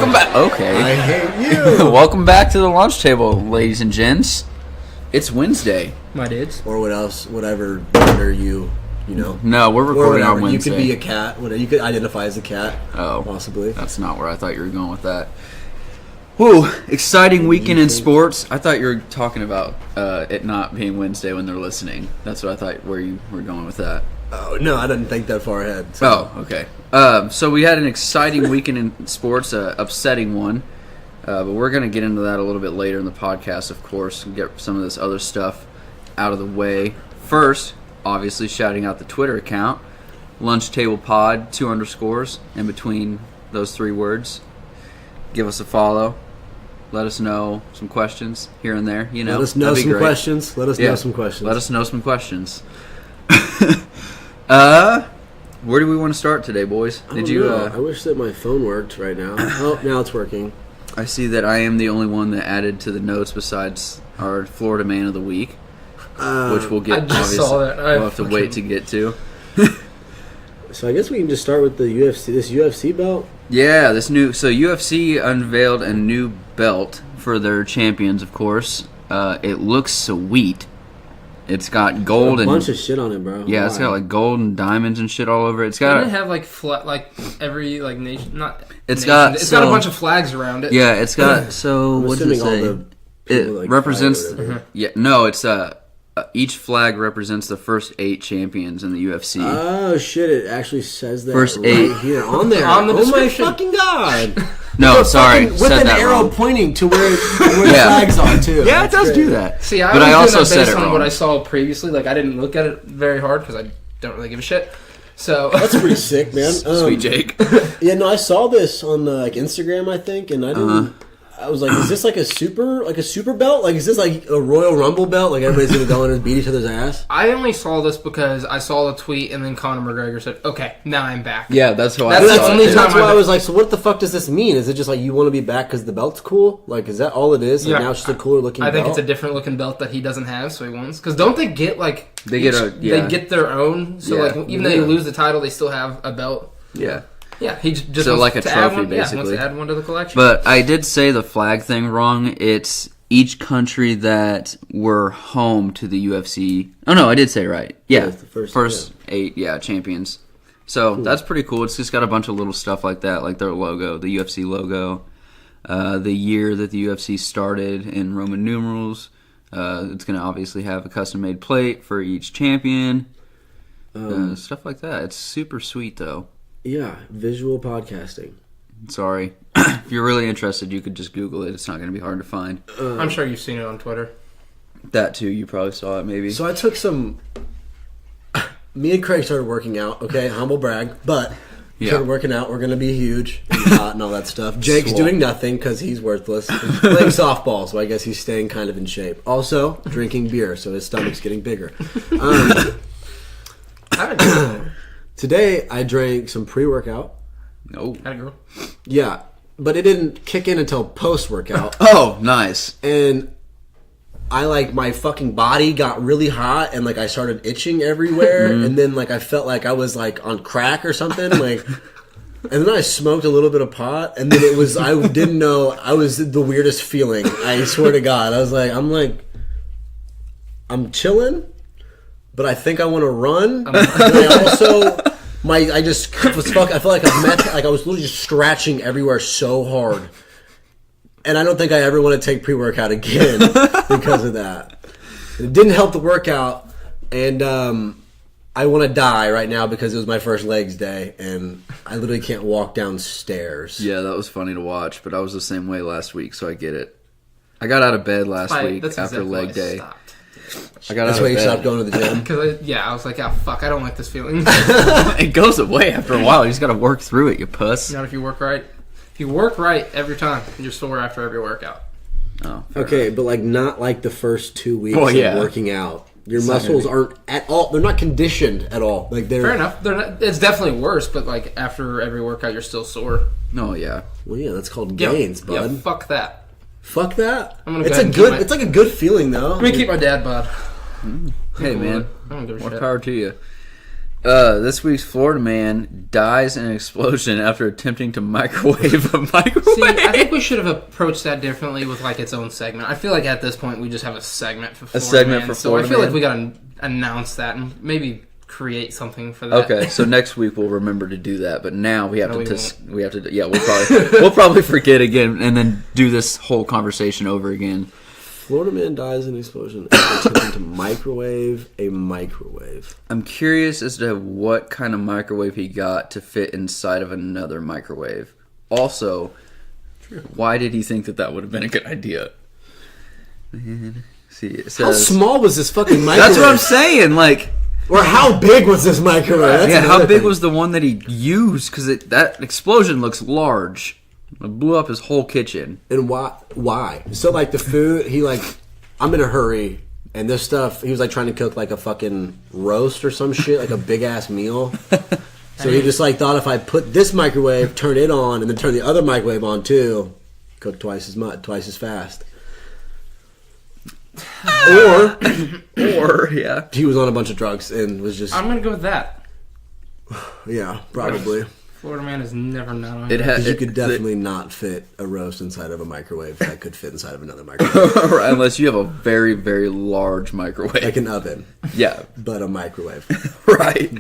Welcome back. Okay. I hate you. Welcome back to the lunch table, ladies and gents. It's Wednesday. My dudes. Or what else? Whatever gender you know. No, we're recording on Wednesday. You could be a cat. Whatever. You could identify as a cat. Oh. Possibly. That's not where I thought you were going with that. Whew. Exciting weekend in sports. I thought you were talking about it not being Wednesday when they're listening. That's what I thought where you were going with that. Oh, no, I didn't think that far ahead. So. Oh, okay. So we had an exciting weekend in sports, upsetting one. But we're going to get into that a little bit later in the podcast, of course, and get some of this other stuff out of the way. First, obviously, shouting out the Twitter account, Lunch Table Pod, 2 underscores in between those 3 words. Give us a follow. Let us know some questions here and there. You know, Let us know some questions. Let us know some questions. Where do we want to start today, boys? I wish that my phone worked right now. Oh, now it's working. I see that I am the only one that added to the notes besides our Florida Man of the Week, which we'll get. I just saw that. We'll have to wait to get to. So I guess we can just start with the UFC. This UFC belt. Yeah, So UFC unveiled a new belt for their champions. Of course, it looks sweet. It's got gold and a bunch of shit on it, bro. Yeah, it's got like gold and diamonds and shit all over it. It's got. Doesn't it have like every like nation? Not. It's nation. got. It's got a bunch of flags around it. Yeah, it's got. So what does it say? It represents. Yeah, no, it's each flag represents the first 8 champions in the UFC. Oh shit! It actually says that first right 8 here on there. On the description. Oh my fucking god! No, sorry, with said an that arrow wrong. pointing to where the flags are too. Yeah, it does do that. See, but I also said based it on wrong. what I saw previously. Like I didn't look at it very hard because I don't really give a shit. So that's pretty sick, man. Sweet Jake. Yeah, no, I saw this on like Instagram, I think, and I didn't. I was like, is this like a super belt? Like, is this like a Royal Rumble belt? Like everybody's gonna go in and beat each other's ass? I only saw this because I saw the tweet and then Conor McGregor said, "Okay, now I'm back." Yeah, that's how That's I the saw only it. time That's why I was like, so what the fuck does this mean? Is it just like you want to be back because the belt's cool? Like, is that all it is? Like, Yeah. now it's just a cooler looking belt? I think it's a different looking belt that he doesn't have, so he wants. Because don't they get like They get their own? So Yeah. like even though they lose the title, they still have a belt. Yeah. Yeah, he just So wants like a to add trophy, one, basically. Yeah, wants to add one to the collection. But I did say the flag thing wrong. It's each country that were home to the UFC. Oh no, I did say it right. Yeah, it's the first 8 champions. So that's pretty cool. It's just got a bunch of little stuff like that, like their logo, the UFC logo, the year that the UFC started in Roman numerals. It's going to obviously have a custom-made plate for each champion. Stuff like that. It's super sweet, though. Yeah, visual podcasting. Sorry. If you're really interested, you could just Google it. It's not going to be hard to find. I'm sure you've seen it on Twitter. That, too. You probably saw it, maybe. So I took some... Me and Craig started working out, okay? Humble brag. But we started working out. We're going to be huge and hot and all that stuff. Jake's doing nothing because he's worthless. He's playing softball, so I guess he's staying kind of in shape. Also, drinking beer, so his stomach's getting bigger. Today, I drank some pre-workout. Oh. Had a girl. Yeah, but it didn't kick in until post-workout. Oh, nice. And I my fucking body got really hot and I started itching everywhere. And then I felt like I was on crack or something. And then I smoked a little bit of pot. And then I didn't know, I was the weirdest feeling. I swear to God. I was I'm chilling, but I think I want to run. And I also... I just was fuck. I felt like I was literally just scratching everywhere so hard, and I don't think I ever want to take pre-workout again because of that. It didn't help the workout, and I want to die right now because it was my first legs day, and I literally can't walk downstairs. Yeah, that was funny to watch, but I was the same way last week, so I get it. I got out of bed last week after leg day. That's why you stopped going to the gym? Because I was like, oh fuck, I don't like this feeling. It goes away after a while. You just got to work through it, you puss. Not if you work right. If you work right every time, you're sore after every workout. Oh, okay, but not like the first 2 weeks of working out. Your muscles aren't at all. They're not conditioned at all. They're fair enough. They're not, it's definitely worse, but after every workout, you're still sore. Oh yeah. Well, yeah, that's called gains, bud. Yeah, fuck that. Fuck that. I'm gonna it's go a good. It's like a good feeling though. Let me keep my dad bod. Hey man, I don't give a more shit. power to you. This week's Florida man dies in an explosion after attempting to microwave a microwave. See, I think we should have approached that differently with like its own segment. I feel like at this point we just have a segment for Florida Man. So I feel like we gotta announce that and maybe create something for that. Okay, so next week we'll remember to do that, but now we have we'll probably forget again and then do this whole conversation over again. Florida man dies in an explosion after attempting to microwave a microwave. I'm curious as to what kind of microwave he got to fit inside of another microwave. Also, why did he think that would have been a good idea? Man, see, it says, how small was this fucking microwave? That's what I'm saying, like... Or how big was this microwave? That's how big thing. was the one that he used? Because that explosion looks large. It blew up his whole kitchen. And why? So, like, the food, I'm in a hurry, and this stuff, he was, like, trying to cook, like, a fucking roast or some shit, like a big-ass meal. So he just, like, thought if I put this microwave, turn it on, and then turn the other microwave on, too, cook twice as fast. Or yeah. He was on a bunch of drugs and was just... I'm going to go with that. Yeah, probably. Florida man has never not on You could definitely not fit a roast inside of a microwave that could fit inside of another microwave. Right, unless you have a very, very large microwave. Like an oven. Yeah. But a microwave. Right.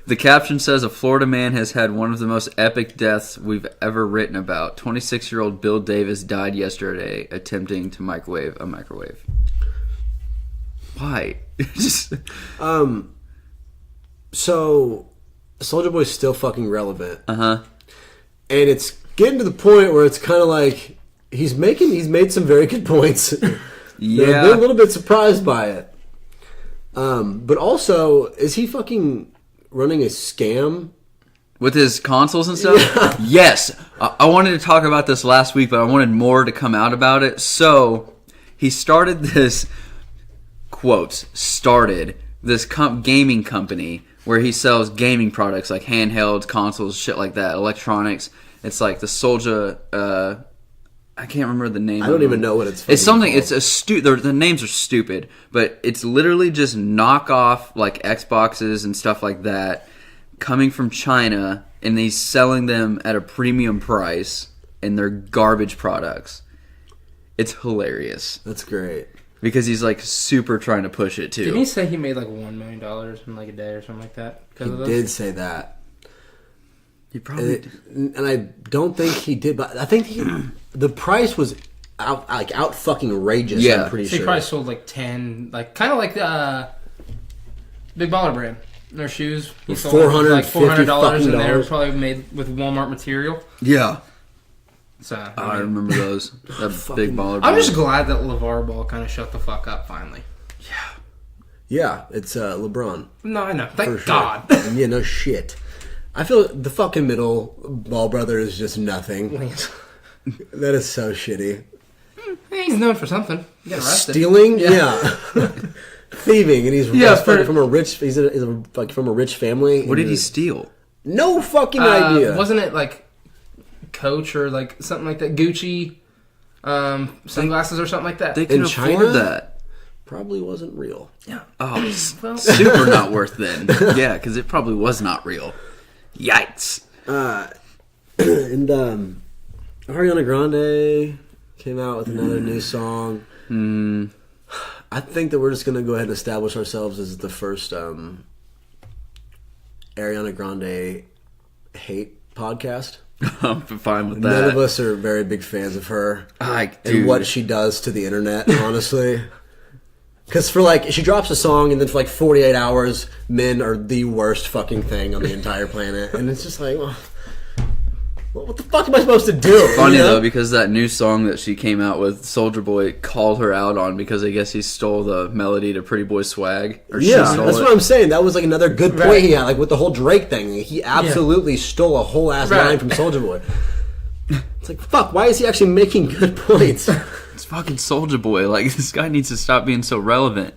The caption says, a Florida man has had one of the most epic deaths we've ever written about. 26-year-old Bill Davis died yesterday attempting to microwave a microwave. Why? So, Soulja Boy's still fucking relevant. Uh-huh. And it's getting to the point where it's kind of like he's made some very good points. Yeah. I've been a little bit surprised by it. But also, is he fucking running a scam? With his consoles and stuff? Yeah. Yes. I wanted to talk about this last week, but I wanted more to come out about it. So, he started this, gaming company where he sells gaming products like handhelds, consoles, shit like that, electronics. It's like the Soulja, I can't remember the name. I don't even know what it's. It's something. Called. It's the names are stupid, but it's literally just knockoff like Xboxes and stuff like that, coming from China, and he's selling them at a premium price, and they're garbage products. It's hilarious. That's great. Because he's like super trying to push it too. Didn't he say he made like $1 million in like a day or something like that? He did say that. He probably did. And I don't think he did, but I think the price was out fucking outrageous. Yeah. I'm pretty So sure. he probably sold like 10, like kind of like the Big Baller brand. Their shoes. He sold like $400 and they were probably made with Walmart material. Yeah. So I remember those. That big baller. I'm just glad that LeVar Ball kind of shut the fuck up finally. Yeah, it's LeBron. No, I know. Thank For sure. God. Yeah, no shit. I feel the fucking middle Ball brother is just nothing. That is so shitty. He's known for something. He got arrested. Stealing? Yeah. Thieving, and he's from a rich. He's from a rich family. What did he steal? No fucking idea. Wasn't it like Coach or like something like that? Gucci sunglasses or something like that? They can afford that. Probably wasn't real. Yeah. Oh, well, super not worth then. Yeah, because it probably was not real. Yikes. And Ariana Grande came out with another new song. I think that we're just going to go ahead and establish ourselves as the first Ariana Grande hate podcast. I'm fine with that. None of us are very big fans of her and what she does to the internet, honestly. Because she drops a song and then for like 48 hours, men are the worst fucking thing on the entire planet. And it's just like, well, what the fuck am I supposed to do? Funny though, because that new song that she came out with, Soulja Boy called her out on because I guess he stole the melody to Pretty Boy Swag. Or yeah, that's what I'm saying. That was like another good point he had, like with the whole Drake thing. He absolutely stole a whole ass line from Soulja Boy. It's like, fuck, why is he actually making good points? It's fucking Soulja Boy. Like, this guy needs to stop being so relevant.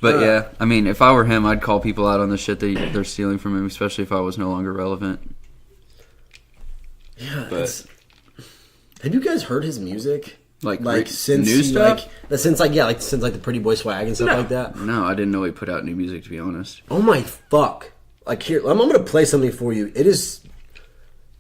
But yeah, I mean, if I were him, I'd call people out on the shit they're stealing from him, especially if I was no longer relevant. Yeah, but have you guys heard his music? Like since new stuff? Since the Pretty Boy Swag and stuff like that? No, I didn't know he put out new music, to be honest. Oh my fuck. like here, I'm going to play something for you. It is,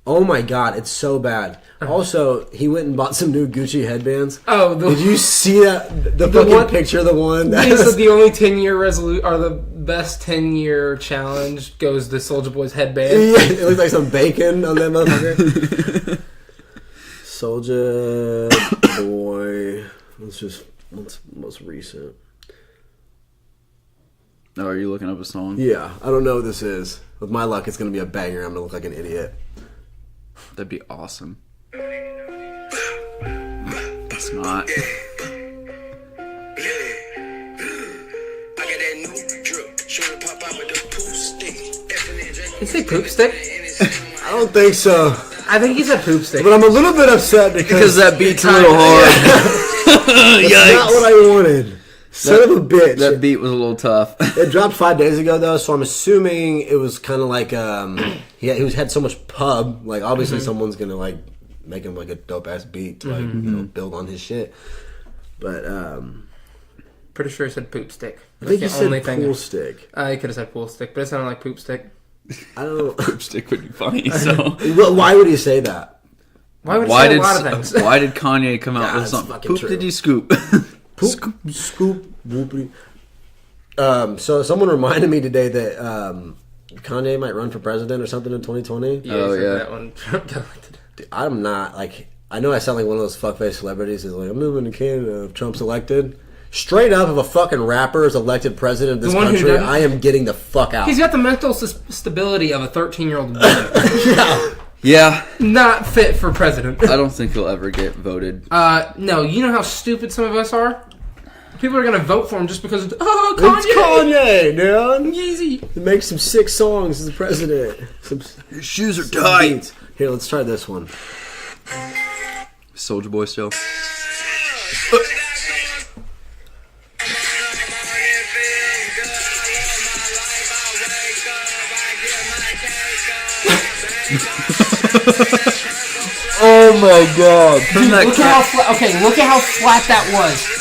oh my God, it's so bad. Also, he went and bought some new Gucci headbands. Oh, did you see that? The fucking picture of the one that is the only 10-year resolution, or the best 10-year challenge goes to Soulja Boy's headband. Yeah, it looks like some bacon on that motherfucker. Soulja Boy. What's most recent? Oh, are you looking up a song? Yeah, I don't know what this is. With my luck, it's going to be a banger. I'm going to look like an idiot. That'd be awesome. It's not. Did he say poop stick? I don't think so. I think he said poop stick. But I'm a little bit upset because that beat's a little hard. That's not what I wanted. Son of a bitch. That beat was a little tough. It dropped 5 days ago, though, so I'm assuming it was kind of like he had so much pub. Like, obviously, someone's gonna like make him like a dope ass beat to like build on his shit. But pretty sure he said poop stick. I think he said pool stick. He could have said pool stick, but it sounded like poop stick. I don't know. Poop stick would be funny. So well, why would he say that? Why would he say a lot of things? Why did Kanye come out with something? Poop true. did he scoop? Poop, scoop, whoopity. So someone reminded me today that Kanye might run for president or something in 2020. Yeah, that one. Dude, I'm not like, I know I sound like one of those fuckface celebrities who's like, I'm moving to Canada if Trump's elected. Straight up, if a fucking rapper is elected president of this country, I am getting the fuck out. He's got the mental stability of a 13-year-old woman. Yeah. Yeah. Not fit for president. I don't think he'll ever get voted. No, you know how stupid some of us are? People are going to vote for him just because, Kanye! It's Kanye, dude! Yeezy! He makes some sick songs as the president. His shoes are tight! Here, let's try this one. Soulja Boy still. Oh my god! Dude, look at how flat that was.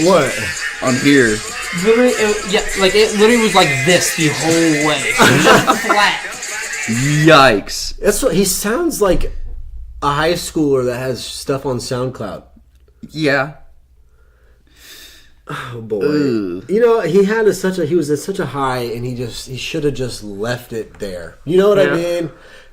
What? On here. Literally, it literally was like this the whole way. It was just flat. Yikes! That's what he sounds like. A high schooler that has stuff on SoundCloud. Yeah. Oh boy! Ugh. You know, he was at such a high, and he should have just left it there. You know what I mean?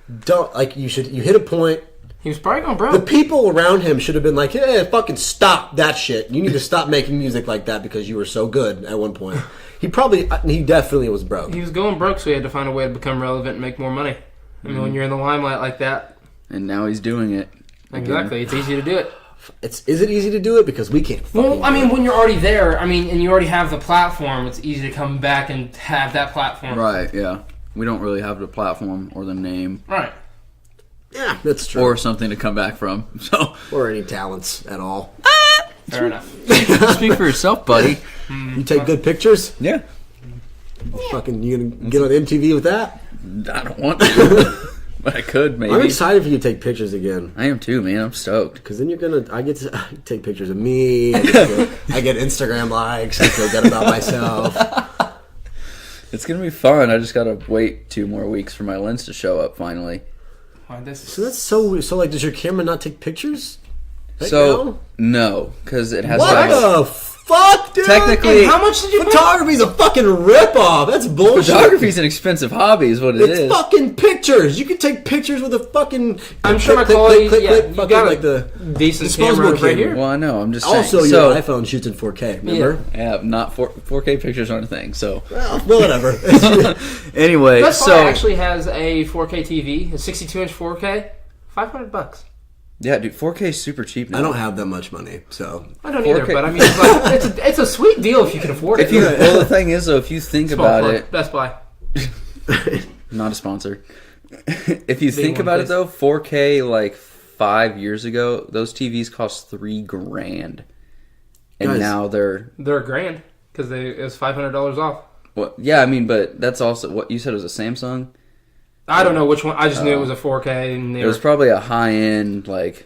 You hit a point. He was probably going broke. The people around him should have been like, "Hey, fucking stop that shit! You need to stop making music like that because you were so good at one point." He definitely was broke. He was going broke, so he had to find a way to become relevant and make more money. I mean, when you're in the limelight like that, and now he's doing it. Exactly, it's easy to do it. Is it easy to do it? Because we can't. Well, I mean, when you're already there, and you already have the platform, it's easy to come back and have that platform. Right, yeah. We don't really have the platform or the name. Right. Yeah, that's true. Or something to come back from. So. Or any talents at all. Fair enough. Speak for yourself, buddy. You take good pictures? Yeah. You gonna get on MTV with that? I don't want to. But I could, maybe. I'm excited for you to take pictures again. I am too, man. I'm stoked. Because then I get to take pictures of me. I get Instagram likes. I feel good about myself. It's going to be fun. I just got to wait 2 more weeks for my lens to show up finally. So that's so weird. So, like, does your camera not take pictures? No, because it has what the fuck, dude? Technically, and how much did you photography's a fucking ripoff. That's bullshit. Photography's an expensive hobby, is what it is. It's fucking pictures. You can take pictures with a fucking. I'm sure my quality. You got like the decent camera right here. Well, I know. I'm just saying. Also, your iPhone shoots in 4K. Remember? Yeah, not 4K pictures aren't a thing. So. Well, whatever. Anyway, Best Buy actually has a 4K TV, a 62-inch 4K, $500. Yeah, dude, 4K is super cheap now. I don't have that much money, so I don't either. But I mean, it's a sweet deal if you can afford it. Well, the thing is, though, if you think about it, Best Buy, not a sponsor. If you think about it, though, 4K like 5 years ago, those TVs cost $3,000, and now they're $1,000 because it was $500 off. Well, yeah, I mean, but that's also what you said was a Samsung. I don't know which one. I just knew it was a 4K, and it was probably a high-end, like,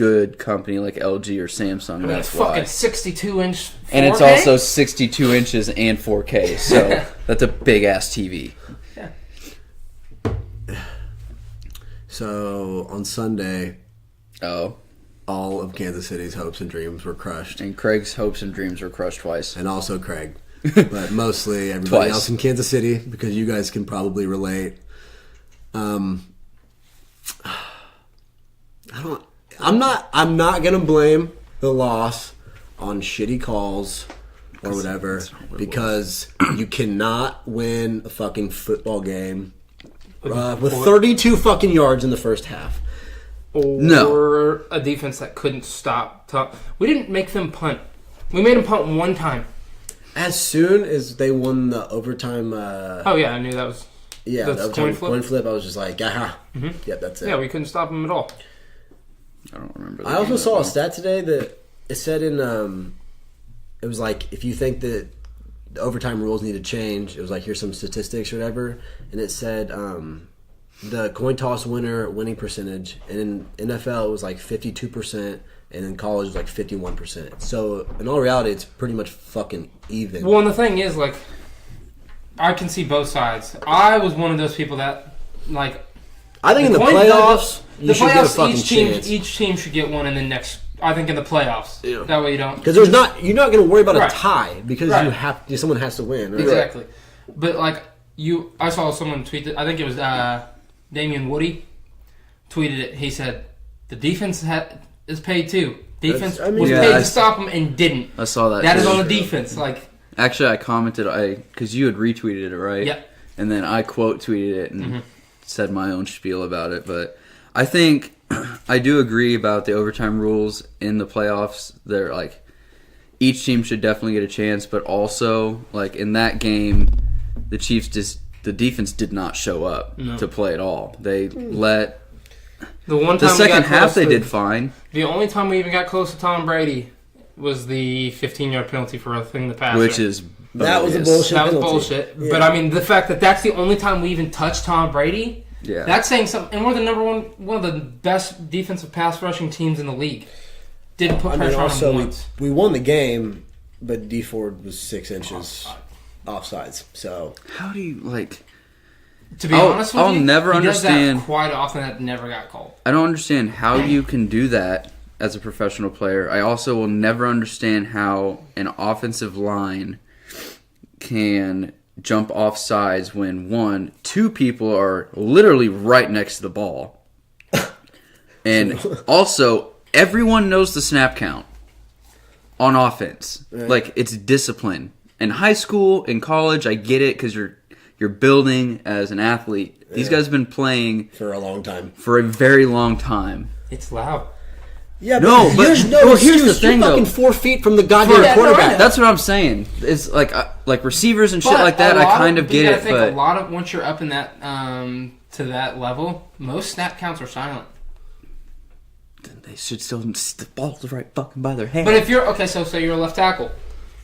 good company like LG or Samsung. That's why. Fucking 62-inch 4K? And it's also 62 inches and 4K, so that's a big-ass TV. Yeah. So, on Sunday... Oh. All of Kansas City's hopes and dreams were crushed. And Craig's hopes and dreams were crushed twice. And also Craig. But mostly everybody else in Kansas City, because you guys can probably relate. I'm not gonna blame the loss on shitty calls or whatever, because you cannot win a fucking football game with 32 fucking yards in the first half. Or a defense that couldn't stop. We didn't make them punt. We made them punt one time. As soon as they won the overtime... oh, yeah, I knew that was... Yeah, that was coin flip. I was just like, aha. Mm-hmm. Yep, that's it. Yeah, we couldn't stop them at all. I don't remember. I also saw a stat today that it said in... it was like, if you think that the overtime rules need to change, it was like, here's some statistics or whatever. And it said... the coin toss winning percentage, and in NFL it was like 52%, and in college it was like 51%. So in all reality, it's pretty much fucking even. Well, and the thing is, like, I can see both sides. I was one of those people that, like, I think in the playoffs, you should get a fucking chance. Each team should get one, and then I think in the playoffs. Yeah. That way you don't, because you're not going to worry about a tie, because someone has to win. Right? Exactly. But like I saw someone tweet that, I think it was Damian Woody tweeted it. He said, the defense is paid too. Defense was paid to stop them and didn't. I saw that. That is on the defense. Like, actually, I commented, because you had retweeted it, right? Yeah. And then I quote tweeted it and said my own spiel about it. But I think I do agree about the overtime rules in the playoffs. They're like, each team should definitely get a chance, but also, like, in that game, the Chiefs the defense did not show up to play at all. They let... The second half they did fine. The only time we even got close to Tom Brady was the 15-yard penalty for roughing the passer. Which is bogus. That was a bullshit That was penalty. bullshit. Yeah. But, I mean, the fact that that's the only time we even touched Tom Brady, that's saying something. And we're the one of the best defensive pass rushing teams in the league. Didn't put pressure on him once. We won the game, but D Ford was 6 inches... offsides. So how do you like? To be honest with you, I'll never understand. Does that quite often. That never got called. I don't understand how you can do that as a professional player. I also will never understand how an offensive line can jump off sides when 2 people are literally right next to the ball, and also everyone knows the snap count on offense. Right. Like, it's discipline. In high school, in college, I get it because you're building as an athlete. These guys have been playing for a long time. For a very long time. It's loud. Yeah, but here's the thing, you're fucking 4 feet from the goddamn quarterback. That's what I'm saying. It's like receivers and shit like that. I kind of get it, but a lot of once you're up in that to that level, most snap counts are silent. They should still the ball's right fucking by their hand. But if you're so say you're a left tackle.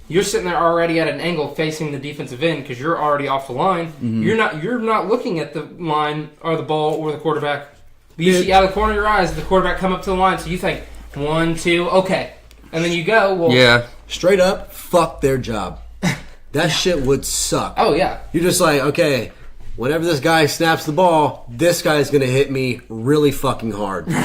You're sitting there already at an angle facing the defensive end because you're already off the line. Mm-hmm. You're not looking at the line or the ball or the quarterback. You see out of the corner of your eyes the quarterback come up to the line, so you think 1, 2, okay, and then you go. Well, straight up, fuck their job. That shit would suck. Oh yeah, you're just like, okay, whenever this guy snaps the ball, this guy's gonna hit me really fucking hard, and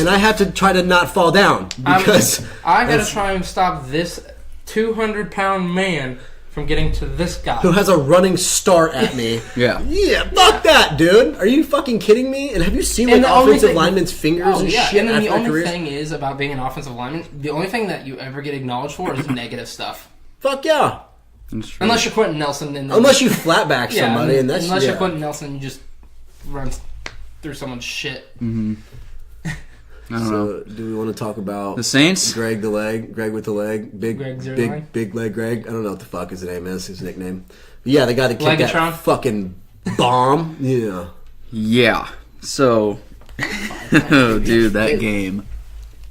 I have to try to not fall down because I gotta try and stop this 200-pound man from getting to this guy who has a running start at me. Fuck that, dude. Are you fucking kidding me? And have you seen offensive linemen's fingers and shit? And then the only thing is about being an offensive lineman, the only thing that you ever get acknowledged for is negative stuff. Fuck yeah. Unless you're Quentin Nelson, unless you flatback somebody, and that's unless you're Quentin Nelson, you just run through someone's shit. Mm-hmm. I don't know. Do we want to talk about the Saints? Greg with the leg, big leg Greg. I don't know what the fuck his name is, his nickname. But yeah, the guy that kicked that fucking bomb. Yeah. So, dude, that game,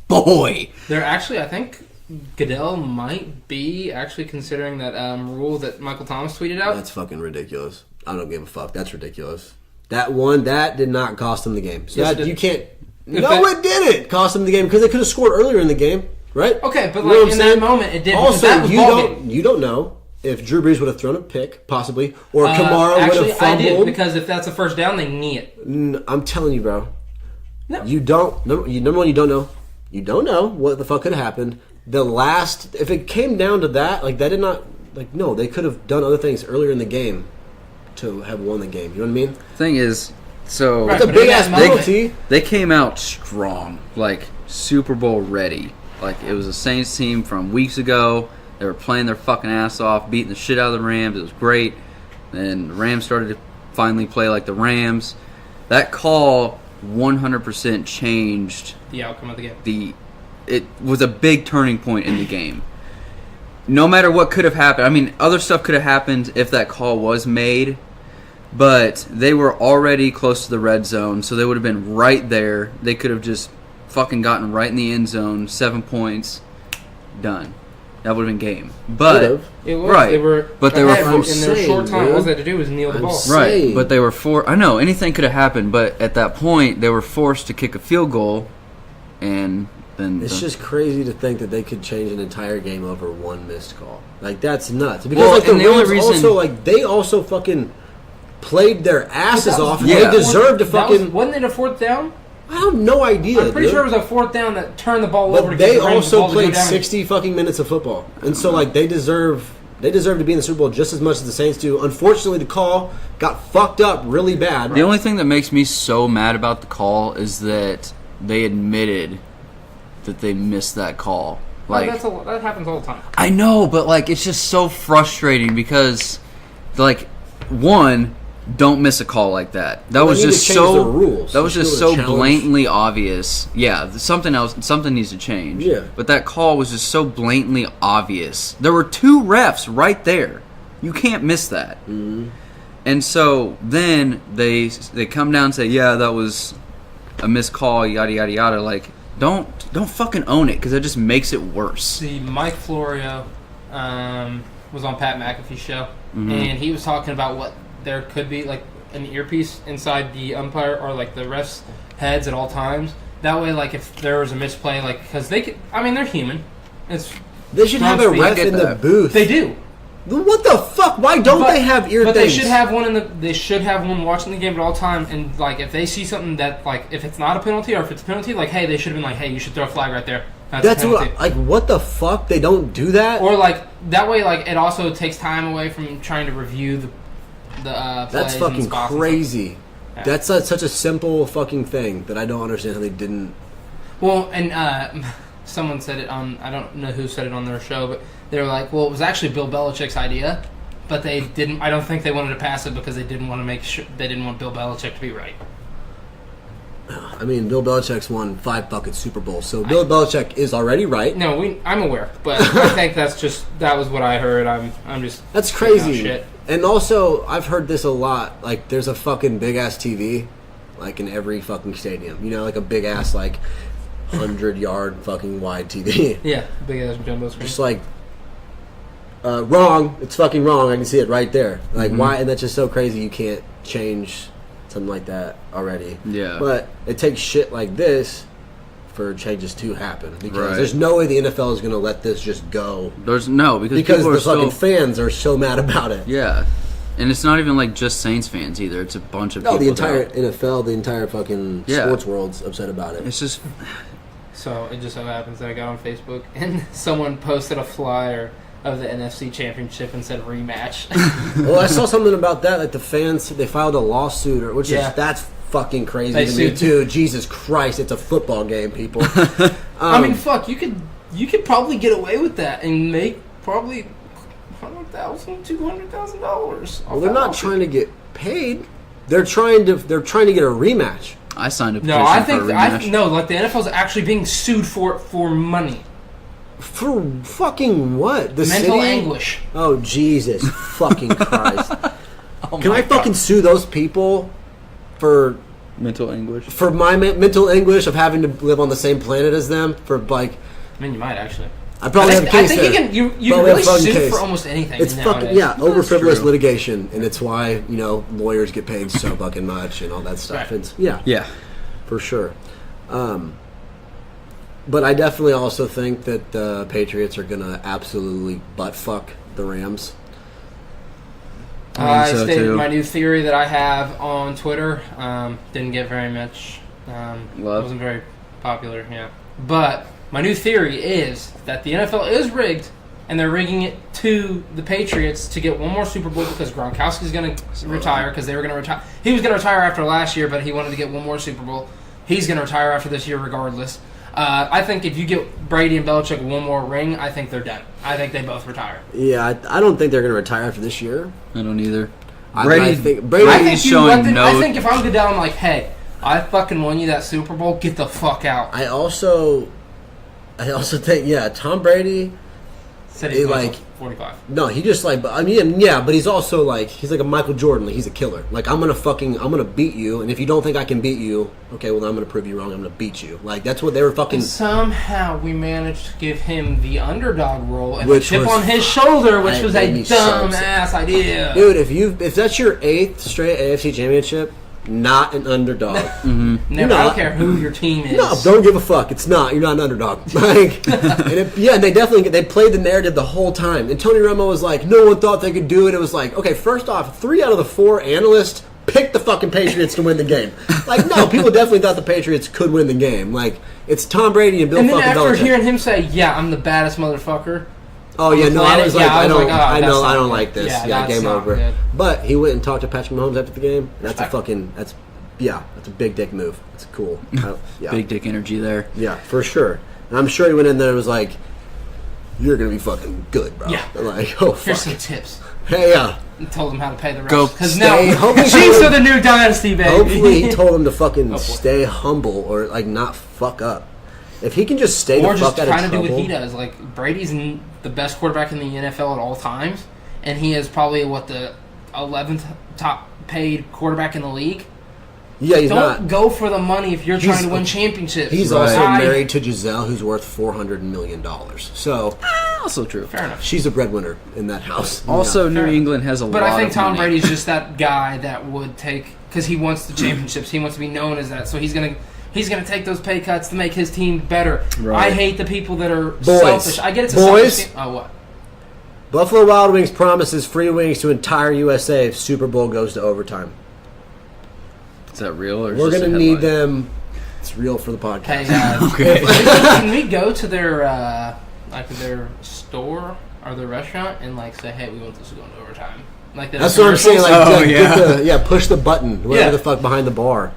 boy. They're actually, I think Goodell might be actually considering that rule that Michael Thomas tweeted out. That's fucking ridiculous. I don't give a fuck. That's ridiculous. That did not cost him the game. So you can't. No, it didn't cost them the game because they could have scored earlier in the game, right? Okay, but You know what I'm in saying? that moment, it didn't. Also, that was you don't know if Drew Brees would have thrown a pick, possibly, or Kamara would actually, have fumbled. I did, because if that's a first down, they knee it. I'm telling you, bro. No. You don't. Number one, you don't know. You don't know what the fuck could have happened. If it came down to that, like that did not, like no, they could have done other things earlier in the game to have won the game. You know what I mean? Thing is, so Right, It's a but big in ass that moment- penalty. they came out strong, like Super Bowl ready. Like it was the Saints team from weeks ago. They were playing their fucking ass off, beating the shit out of the Rams. It was great. Then the Rams started to finally play like the Rams. That call 100% changed The outcome of the game. It was a big turning point in the game. No matter what could have happened, I mean, other stuff could have happened if that call was made, but they were already close to the red zone, so they would have been right there. They could have just fucking gotten right in the end zone, 7 points, done. That would have been game. But Could've. It was. Right. They were. But they were ahead, from in their saying, short time. dude. All they had to do was kneel the I'm ball. saying. right, but they were I know anything could have happened, but at that point they were forced to kick a field goal, and then It's just crazy to think that they could change an entire game over one missed call. Like that's nuts. Because like the and the only Rams reason- also like they also fucking played their asses off. And yeah. They deserved to fucking. Wasn't it a fourth down? I have no idea. I'm pretty dude. sure it was a fourth down that turned the ball over. But To they give the Rams the also ball to go played down 60 fucking minutes of football, and so like they deserve to be in the Super Bowl just as much as the Saints do. Unfortunately, the call got fucked up really bad. The only thing that makes me so mad about the call is that they admitted that they missed that call. Like that happens all the time. I know, but like it's just so frustrating because like one, don't miss a call like that. That Well, was they need just to change so the rules. that was Just just do a so challenge. blatantly obvious. Yeah, something needs to change. Yeah. But that call was just so blatantly obvious. There were two refs right there. You can't miss that. Mm-hmm. And so then they come down and say, "Yeah, that was a missed call, yada yada yada." Like don't fucking own it because that just makes it worse. See, Mike Florio was on Pat McAfee's show, Mm-hmm. and he was talking about what there could be like an earpiece inside the umpire or like the refs' heads at all times. That way, like if there was a misplay, like because they could, I mean, they're human. They should have a Don't ref get in the that. booth. They do. What the fuck? Why don't But- they have ear But things? they should have one They should have one watching the game at all time. And like, if they see something that like, if it's not a penalty or if it's a penalty, like, hey, they should have been like, hey, you should throw a flag right there. That's a penalty. what. Like, what the fuck? They don't do that. Or like that way, like it also takes time away from trying to review the That's plays and fucking spots and crazy. Yeah. That's such a simple fucking thing that I don't understand how they didn't. stuff. Well, and someone said it on, I don't know who said it on their show, but they were like, well, it was actually Bill Belichick's idea, but they didn't. I don't think they wanted to pass it because they didn't want to make sure they didn't want Bill Belichick to be right. I mean, Bill Belichick's won 5 fucking Super Bowls, so Bill Belichick is already right. No, I'm aware, but I think that was what I heard. I'm just That's spitting out crazy. shit. And also, I've heard this a lot. Like, there's a fucking big ass TV, like in every fucking stadium. You know, like a big ass like 100-yard fucking wide TV. Yeah, big ass jumbo screen. Just like wrong. It's fucking wrong. I can see it right there. Like Mm-hmm. why? And that's just so crazy. You can't change something like that already. Yeah. But it takes shit like this for changes to happen because Right. there's no way the NFL is going to let this just go There's no because because people the are still fucking fans are so mad about it. yeah, and it's not even like just Saints fans either. It's a bunch of No, people. the entire that- NFL, the entire fucking Yeah. sports world's upset about it. It's just So it just so happens that I got on Facebook and someone posted a flyer of the NFC Championship and said rematch. Well, I saw something about that. Like the fans, they filed a lawsuit, which Yeah. is that's fucking crazy They to me sued- too. Jesus Christ, it's a football game, people. I mean, fuck, you could probably get away with that and make probably $100,000, $200,000. Well, they're not trying to get paid. They're trying to get a rematch. I signed a No, petition I for think a rematch. no. Like the NFL's actually being sued for money, For fucking what? The mental city? anguish. Oh Jesus fucking Christ! Oh Can my I fucking God. sue those people for mental anguish? my mental anguish of having to live on the same planet as them? For like, I mean, you might actually. I probably have a I case think there. you can you Probably can have really a fucking sue case. for almost anything. It's nowadays. fucking over That's frivolous true. litigation, and it's why lawyers get paid so fucking much and all that stuff. Right. It's Yeah. for sure. But I definitely also think that the Patriots are going to absolutely butt fuck the Rams. I so stated too. my new theory that I have on Twitter. Didn't get very much. Love. Wasn't very popular, yeah. But my new theory is that the NFL is rigged, and they're rigging it to the Patriots to get one more Super Bowl because Gronkowski's going to retire because they were going to retire. He was going to retire after last year, but he wanted to get one more Super Bowl. He's going to retire after this year regardless. I think if you get Brady and Belichick one more ring, I think they're done. I think they both retire. Yeah, I don't think they're going to retire after this year. I don't either. I think Brady I think, showing no. I think if I'm Goodell, I'm like, hey, I fucking won you that Super Bowl. Get the fuck out. I also think, Tom Brady. Said he's like 45. No, he just like, I mean, yeah, but he's also like, he's like a Michael Jordan. Like, he's a killer. Like, I'm gonna beat you, and if you don't think I can beat you, okay, well, I'm gonna prove you wrong. I'm gonna beat you. Like, that's what they were fucking. And somehow we managed to give him the underdog role and Which the chip was- on his shoulder, which was made a me so dumb upset. ass idea. Dude, if that's your 8th straight AFC championship, not an underdog. Never, I don't care who your team is. No, don't give a fuck. It's not. You're not an underdog. Like, and they definitely they played the narrative the whole time. And Tony Romo was like, no one thought they could do it. It was like, okay, first off, 3 out of the 4 analysts picked the fucking Patriots to win the game. Like, no, people definitely thought the Patriots could win the game. Like, it's Tom Brady and Bill And then fucking after Belichick. hearing him say, "Yeah, I'm the baddest motherfucker," Oh yeah, no, I was like, Yeah, I I was don't, like, oh, I that's know, not I don't good. like this. Yeah, Yeah, that's game not over. good. But he went and talked to Patrick Mahomes after the game. That's a Respect. fucking, that's a big dick move. That's cool. Yeah, Big dick energy there. yeah, for sure. And I'm sure he went in there and was like, "You're gonna be fucking good, bro." Yeah. I'm like, oh Here's some fuck. tips. Hey, yeah. And told him how to pay the rest. Go Because stay- now hopefully- Chiefs are the new dynasty, baby. Hopefully, he told him to fucking boy. stay humble or like not fuck up. If he can just stay Or the just fuck out trying of to do trouble. what he does. Like, Brady's the best quarterback in the NFL at all times, and he is probably, the 11th top paid quarterback in the league. Yeah, he's Don't not. go for the money if you're He's- trying to win championships. He's Right. also I- married to Giselle, who's worth $400 million. So Also true. Fair enough. she's a breadwinner in that house. Also, New Fair enough. England has a But lot I think of Tom money. Brady's just that guy that would take, because he wants the championships. He wants to be known as that. So he's gonna take those pay cuts to make his team better. Right. I hate the people that are Boys. selfish. I get it's a Boys. selfish team. Oh, what? Buffalo Wild Wings promises free wings to entire USA if Super Bowl goes to overtime. Is that real? Or is We're this going to a need headline? them. It's real for the podcast. Hey, Okay. can we go to their their store or their restaurant and say, hey, we want this to go into overtime? Like That's what I'm saying. Like, Oh, like, yeah. push the button, whatever Yeah. the fuck behind the bar.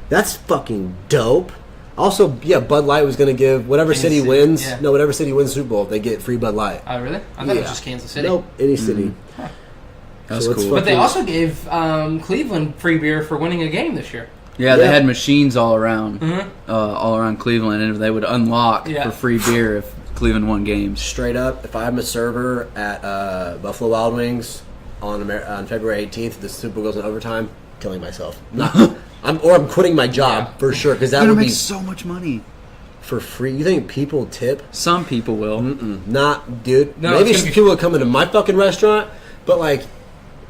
That's fucking dope. Also, yeah, Bud Light was going to give whatever Kansas city City, wins. yeah. No, whatever city wins the Super Bowl, they get free Bud Light. Oh, really? I thought it was just Kansas City. Nope, any city. That's So it's cool. But they fucking- also gave Cleveland free beer for winning a game this year. Yeah, they Yeah. had machines all around, Mhm. all around Cleveland, and they would unlock Yeah. for free beer if Cleveland won games. Straight up, if I'm a server at Buffalo Wild Wings on February 18th, the Super Bowl goes in overtime, killing myself. Not, I'm quitting my job Yeah. for sure because that They're would gonna be make so much money. for free. You think people tip? Some people will. Not, dude. No, Maybe it's some gonna be- people would come into my fucking restaurant, but like,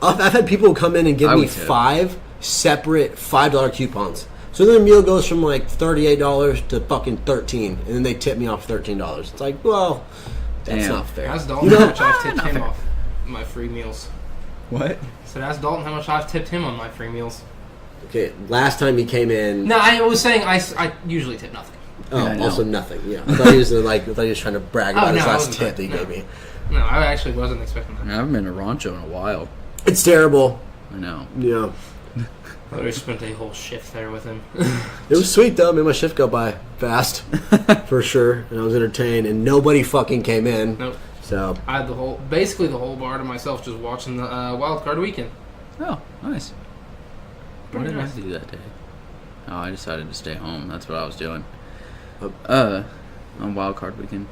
I've had people come in and give I me would tip. 5 separate $5 coupons. So their meal goes from like $38 to fucking $13, and then they tip me off $13. It's like, well, that's Damn. not fair. Ask Dalton You know- how much I've tipped him off my free meals. What? So ask Dalton how much I've tipped him on my free meals. Okay, last time he came in, No, I was saying I usually tip nothing. oh, Yeah, I know. also nothing. Yeah, I thought he was trying to brag about Oh, his no, I last wasn't tip that he no. gave me. No, I actually wasn't expecting that. I haven't been to Rancho in a while. It's terrible. I know. Yeah, I already spent a whole shift there with him. it was sweet though. Made my shift go by fast, for sure, and I was entertained. And nobody fucking came in. Nope. So I had basically the whole bar to myself, just watching the wild card weekend. Oh, nice. What Pretty did nice. I do that day? Oh, I decided to stay home. That's what I was doing. On wild card weekend.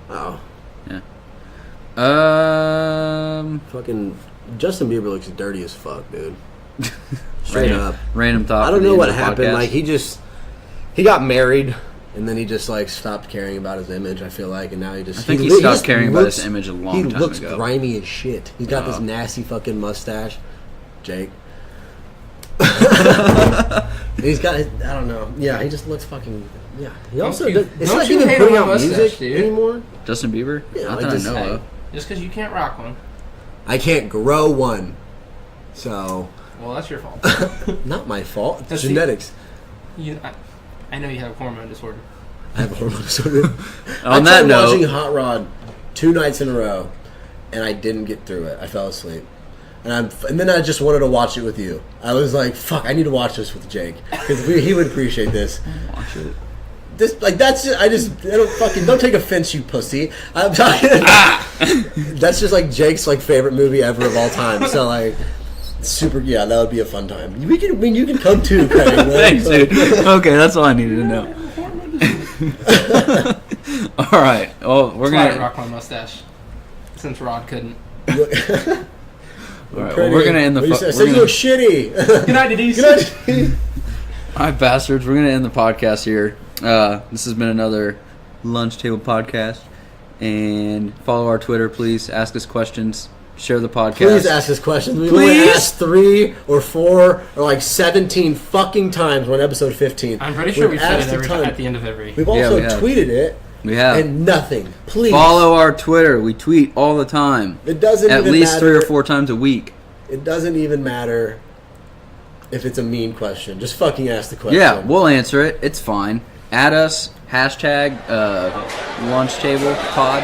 oh, Yeah. fucking Justin Bieber looks dirty as fuck, dude. Straight Random, up. random thought. I for don't the know end what of the happened. podcast. Like he got married, and then he just like stopped caring about his image. I feel like, and now he just. I think he li- stopped just caring about his looks- image a long He time looks ago. grimy as shit. He's got this Oh. nasty fucking mustache, Jake. He's got, I don't know. Yeah, he just looks fucking. Yeah. He also you- it's don't not you even hate putting on out my mustache, music dude? anymore. Justin Bieber? Yeah, Not like that just- I know Hey, of. just because you can't rock one, I can't grow one, so well, that's your fault. not my fault. It's That's the- genetics. I know you have a hormone disorder. I have a hormone disorder. On I that tried note, watching Hot Rod 2 nights in a row, and I didn't get through it. I fell asleep. And then I just wanted to watch it with you. I was like, "Fuck! I need to watch this with Jake because he would appreciate this." watch it. This that's just, don't take offense, you pussy. I'm talking. That's just like Jake's like favorite movie ever of all time. So like, super. Yeah, that would be a fun time. You can come too, Craig. Thanks, dude. Okay, that's all I needed to know. All right. Oh, we're That's why I gonna. rock my mustache, since Rod couldn't. All right. Well, we're gonna end the. You We're said you gonna, look shitty. Good night, Denise. Good night. all right, bastards. We're gonna end the podcast here. This has been another Lunch Table podcast, and follow our Twitter, please. Ask us questions. Share the podcast. Please ask us questions. We Please? only asked 3 or 4 or like 17 fucking times on episode 15. I'm pretty sure we've said asked it a every ton. time at the end of every. We've Yeah, also we have. tweeted it We have. and nothing. Please Follow our Twitter. We tweet all the time. It doesn't At even least matter. 3 or 4 times a week. It doesn't even matter if it's a mean question. Just fucking ask the question. Yeah, we'll answer it. It's fine. Add us. Hashtag Lunch Table Pod.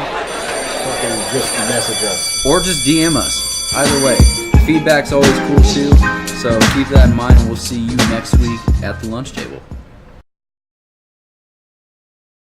Fucking just message us. Or just DM us. Either way. Feedback's always cool too. So keep that in mind, and we'll see you next week at the lunch table.